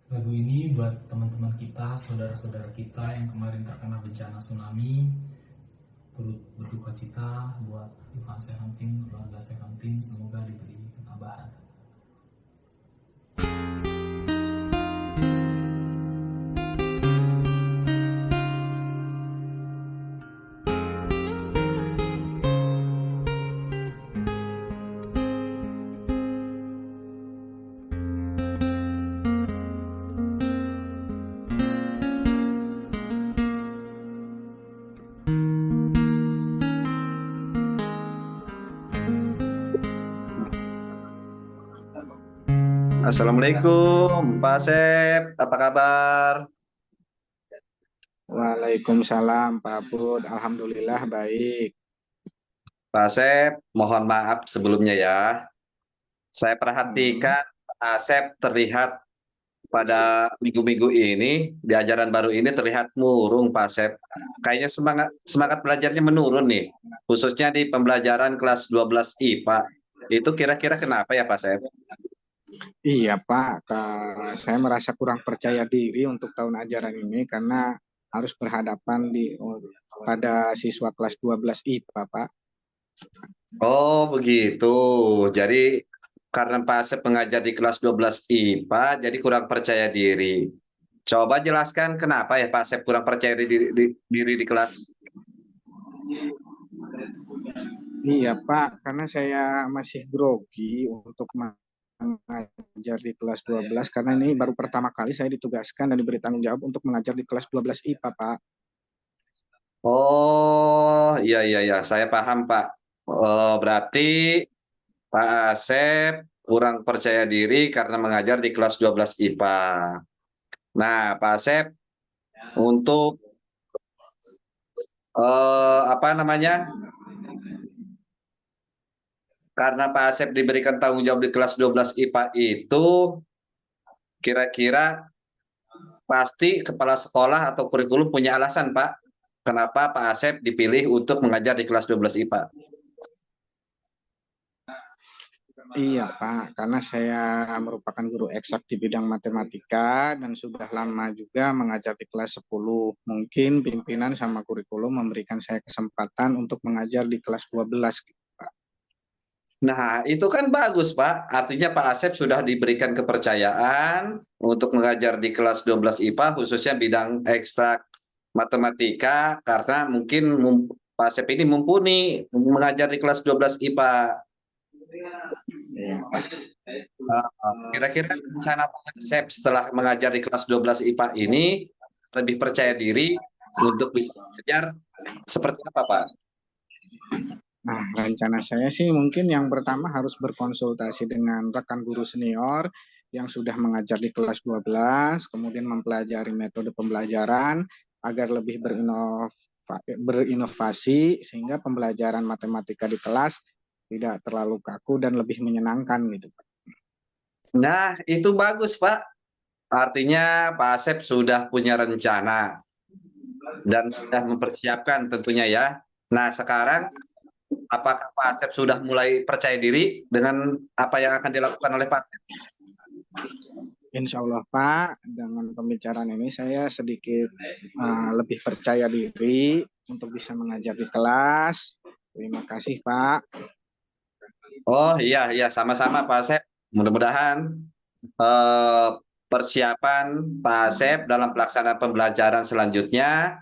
Lagu ini buat teman-teman kita, saudara-saudara kita yang kemarin terkena bencana tsunami, turut berduka cita buat Ivan Seventeen, keluarga Seventeen, semoga diberi ketabahan. Assalamualaikum, Pak Asep. Apa kabar? Waalaikumsalam Pak Bud, Alhamdulillah baik. Pak Asep, mohon maaf sebelumnya ya. Saya Hmm. perhatikan Pak Asep terlihat pada minggu-minggu ini, di ajaran baru ini terlihat murung, Pak Asep. Kayaknya semangat semangat belajarnya menurun nih, khususnya di pembelajaran kelas 12 IPA. Itu kira-kira kenapa ya, Pak Asep? Iya Pak, saya merasa kurang percaya diri untuk tahun ajaran ini karena harus berhadapan pada siswa kelas 12 IPA Pak. Oh, begitu. Jadi karena Pak Asep mengajar di kelas 12 IPA, jadi kurang percaya diri. Coba jelaskan kenapa ya Pak Asep kurang percaya diri di kelas. Iya Pak, karena saya masih grogi untuk mengajar di kelas 12 karena ini baru pertama kali saya ditugaskan dan diberi tanggung jawab untuk mengajar di kelas 12 IPA Pak. Oh, iya iya iya, saya paham Pak. Oh, berarti Pak Asep kurang percaya diri karena mengajar di kelas 12 IPA. Nah, Pak Asep untuk apa namanya? Karena Pak Asep diberikan tanggung jawab di kelas 12 IPA itu kira-kira pasti kepala sekolah atau kurikulum punya alasan, Pak. Kenapa Pak Asep dipilih untuk mengajar di kelas 12 IPA? Iya, Pak, karena saya merupakan guru eksak di bidang matematika dan sudah lama juga mengajar di kelas 10. Mungkin pimpinan sama kurikulum memberikan saya kesempatan untuk mengajar di kelas 12, Pak. Nah, itu kan bagus, Pak. Artinya Pak Asep sudah diberikan kepercayaan untuk mengajar di kelas 12 IPA, khususnya bidang ekstrak matematika, karena mungkin Pak Asep ini mumpuni mengajar di kelas 12 IPA. Iya, Pak. Kira-kira rencana Pak Asep setelah mengajar di kelas 12 IPA ini lebih percaya diri untuk bisa belajar seperti apa, Pak? Nah, rencana saya sih mungkin yang pertama harus berkonsultasi dengan rekan guru senior yang sudah mengajar di kelas 12, kemudian mempelajari metode pembelajaran agar lebih berinovasi sehingga pembelajaran matematika di kelas tidak terlalu kaku dan lebih menyenangkan gitu, Pak. Nah, itu bagus, Pak. Artinya Pak Asep sudah punya rencana dan sudah mempersiapkan tentunya ya. Nah, sekarang apakah Pak Asep sudah mulai percaya diri dengan apa yang akan dilakukan oleh Pak Asep? Insya Allah Pak, dengan pembicaraan ini saya sedikit lebih percaya diri untuk bisa mengajar di kelas. Terima kasih Pak. Oh iya, iya sama-sama Pak Asep. Mudah-mudahan eh, persiapan Pak Asep dalam pelaksanaan pembelajaran selanjutnya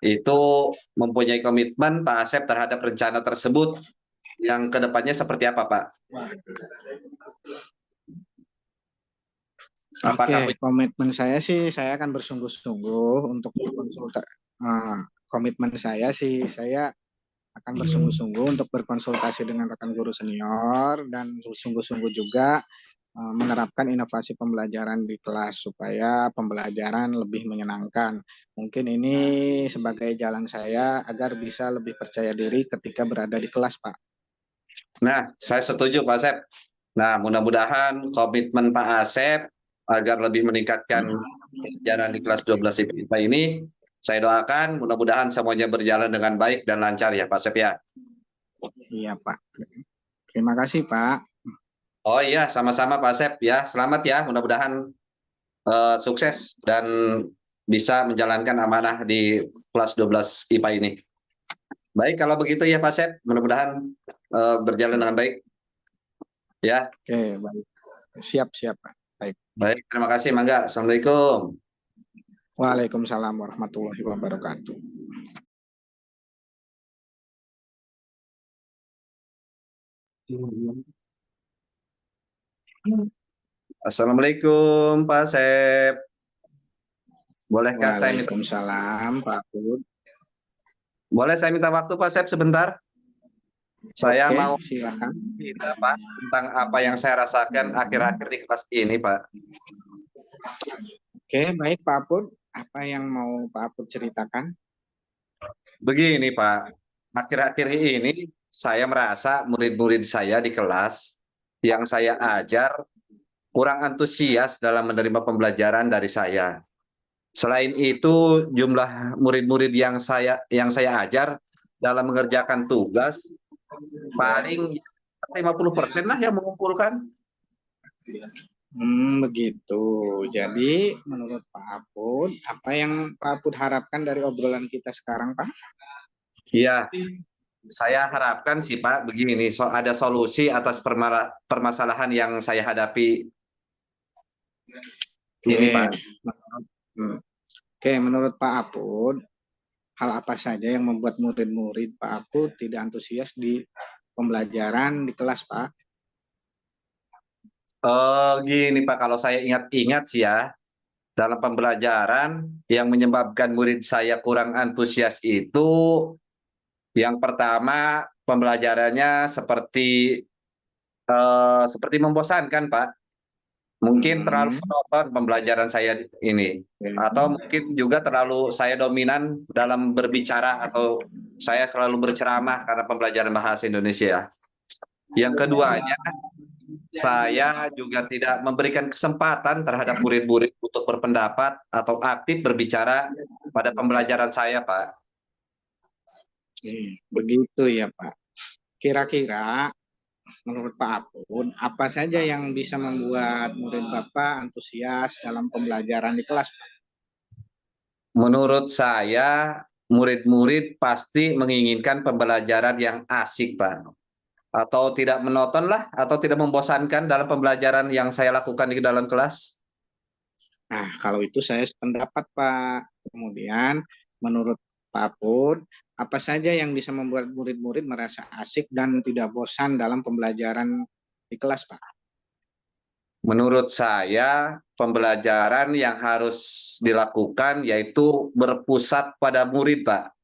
itu mempunyai komitmen Pak Asep terhadap rencana tersebut yang kedepannya seperti apa Pak? Oke, Apakah komitmen saya sih saya akan bersungguh-sungguh untuk eh, komitmen saya sih saya akan bersungguh-sungguh untuk berkonsultasi dengan rekan guru senior dan sungguh-sungguh juga menerapkan inovasi pembelajaran di kelas supaya pembelajaran lebih menyenangkan. Mungkin ini sebagai jalan saya agar bisa lebih percaya diri ketika berada di kelas, Pak. Nah, saya setuju Pak Asep. Nah, mudah-mudahan komitmen Pak Asep agar lebih meningkatkan pelajaran di kelas 12 IPA ini, saya doakan mudah-mudahan semuanya berjalan dengan baik dan lancar ya Pak Asep ya. Iya, Pak. Terima kasih, Pak. Oh iya, sama-sama Pak Asep ya. Selamat ya, mudah-mudahan sukses dan bisa menjalankan amanah di kelas 12 IPA ini. Baik, kalau begitu ya Pak Sep, mudah-mudahan berjalan dengan baik. Ya, Oke, baik. Siap, Pak. Baik. baik. Terima kasih, Mangga. Assalamualaikum. Waalaikumsalam warahmatullahi wabarakatuh. Assalamualaikum, Pak Sep. Bolehkah saya minta Waalaikumsalam, Pak Put. boleh saya minta waktu Pak Sep sebentar? Saya Oke, mau silakan. cerita Pak tentang apa yang saya rasakan akhir-akhir di kelas ini, Pak. Oke, baik Pak Put. Apa yang mau Pak Put ceritakan? Begini, Pak. Akhir-akhir ini saya merasa murid-murid saya di kelas yang saya ajar kurang antusias dalam menerima pembelajaran dari saya. Selain itu, jumlah murid-murid yang saya ajar dalam mengerjakan tugas paling 50% lah yang mengumpulkan. Begitu. Jadi menurut Pak Aput, apa yang Pak Aput harapkan dari obrolan kita sekarang, Pak? Iya, saya harapkan sih Pak begini, ada solusi atas permasalahan yang saya hadapi ini Pak. Oke, menurut Pak Aput, hal apa saja yang membuat murid-murid Pak Aput tidak antusias di pembelajaran di kelas, Pak? Gini Pak, kalau saya ingat-ingat sih ya, dalam pembelajaran yang menyebabkan murid saya kurang antusias itu, yang pertama pembelajarannya seperti membosankan Pak. Mungkin terlalu menonton pembelajaran saya ini, atau mungkin juga terlalu saya dominan dalam berbicara atau saya selalu berceramah karena pembelajaran bahasa Indonesia. Yang keduanya, saya juga tidak memberikan kesempatan terhadap murid-murid untuk berpendapat atau aktif berbicara pada pembelajaran saya, Pak. Begitu ya, Pak. Kira-kira menurut Pak Apun, apa saja yang bisa membuat murid Bapak antusias dalam pembelajaran di kelas, Pak? Menurut saya, murid-murid pasti menginginkan pembelajaran yang asik, Pak. Atau tidak monoton lah, atau tidak membosankan dalam pembelajaran yang saya lakukan di dalam kelas. Nah, kalau itu saya sependapat, Pak. Kemudian, menurut Pak Apun, apa saja yang bisa membuat murid-murid merasa asik dan tidak bosan dalam pembelajaran di kelas, Pak? Menurut saya, pembelajaran yang harus dilakukan yaitu berpusat pada murid, Pak.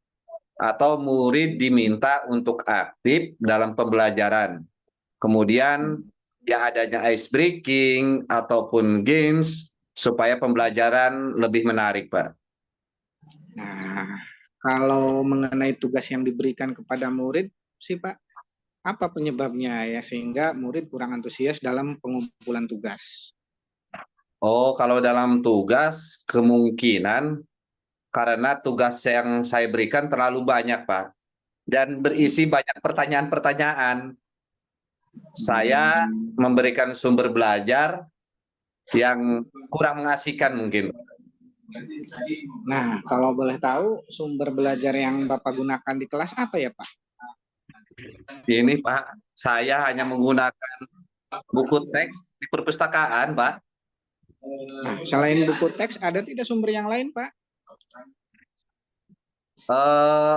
Atau murid diminta untuk aktif dalam pembelajaran. Kemudian, ya adanya ice breaking ataupun games supaya pembelajaran lebih menarik, Pak. Nah, kalau mengenai tugas yang diberikan kepada murid sih, Pak, apa penyebabnya ya sehingga murid kurang antusias dalam pengumpulan tugas? Oh, kalau dalam tugas kemungkinan karena tugas yang saya berikan terlalu banyak, Pak. Dan berisi banyak pertanyaan-pertanyaan. Saya memberikan sumber belajar yang kurang mengasihkan mungkin. Nah, kalau boleh tahu sumber belajar yang Bapak gunakan di kelas apa ya, Pak? Ini Pak, saya hanya menggunakan buku teks di perpustakaan, Pak. Nah, selain buku teks, ada tidak sumber yang lain, Pak?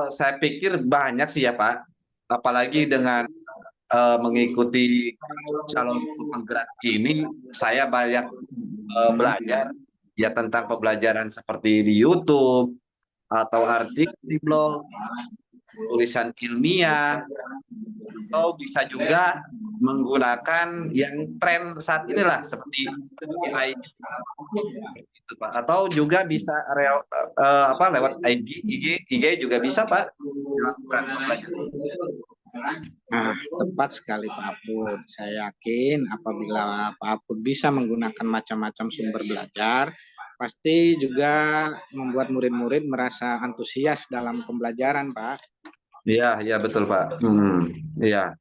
Saya pikir banyak sih ya Pak, apalagi dengan mengikuti calon penggerak ini, saya banyak belajar ya tentang pembelajaran seperti di YouTube atau artikel di blog, tulisan ilmiah, atau bisa juga menggunakan yang tren saat inilah seperti AI gitu, Pak. Atau juga bisa lewat IG juga bisa Pak dilakukan pembelajaran. Nah, tepat sekali Pak Apud. Saya yakin apabila Pak Apud bisa menggunakan macam-macam sumber belajar, pasti juga membuat murid-murid merasa antusias dalam pembelajaran, Pak. Iya betul Pak. Iya.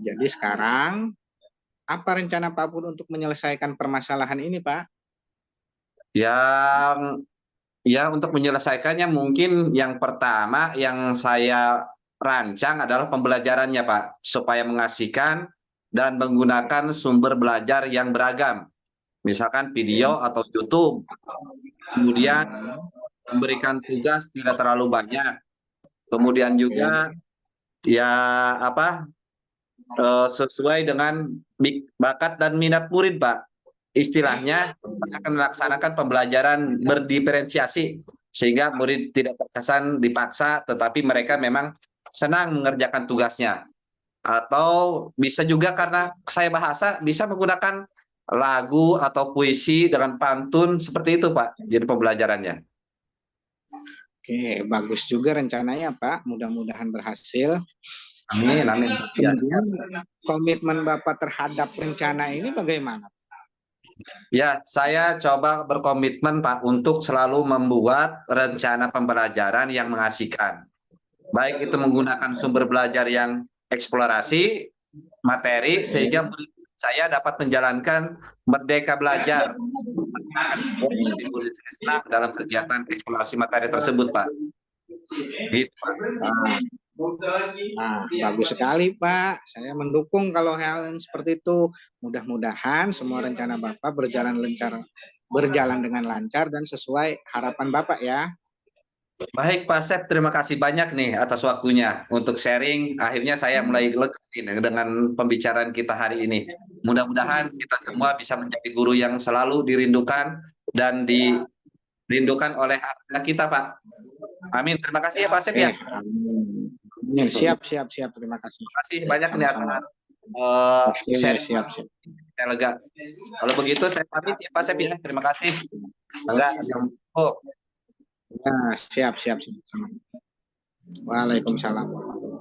Jadi sekarang apa rencana Pak Pur untuk menyelesaikan permasalahan ini, Pak? Yang ya untuk menyelesaikannya mungkin yang pertama yang saya rancang adalah pembelajarannya Pak, supaya mengasihkan dan menggunakan sumber belajar yang beragam. Misalkan video atau YouTube. Kemudian memberikan tugas tidak terlalu banyak. Kemudian juga ya apa sesuai dengan bakat dan minat murid, Pak. Istilahnya kita akan melaksanakan pembelajaran berdiferensiasi sehingga murid tidak terkesan dipaksa, tetapi mereka memang senang mengerjakan tugasnya. Atau bisa juga karena saya bahasa bisa menggunakan lagu atau puisi dengan pantun seperti itu, Pak. Jadi pembelajarannya. Oke, bagus juga rencananya, Pak. Mudah-mudahan berhasil. Amin, amin. Ya. Kemudian komitmen Bapak terhadap rencana ini bagaimana? Ya, saya coba berkomitmen Pak untuk selalu membuat rencana pembelajaran yang mengasihkan. Baik itu menggunakan sumber belajar yang eksplorasi, materi, sehingga saya dapat menjalankan merdeka belajar. Murid saya senang dalam kegiatan eksplorasi materi tersebut, Pak. Gitu, Pak. Nah, bagus sekali Pak. Saya mendukung kalau hal yang seperti itu. Mudah-mudahan semua rencana Bapak berjalan dengan lancar dan sesuai harapan Bapak ya. Baik Pak Sep, terima kasih banyak nih atas waktunya untuk sharing. Akhirnya saya mulai lega nih dengan pembicaraan kita hari ini. Mudah-mudahan kita semua bisa menjadi guru yang selalu dirindukan dan dirindukan oleh anak kita, Pak. Amin. Terima kasih ya Pak Sep ya. Amin. Siap. Terima kasih. Terima kasih banyak nih atas sharing. Siap. Saya lega. Kalau begitu saya pamit ya Pak Sep ya. Terima kasih. Ya, siap. Waalaikumsalam warahmatullahi wabarakatuh.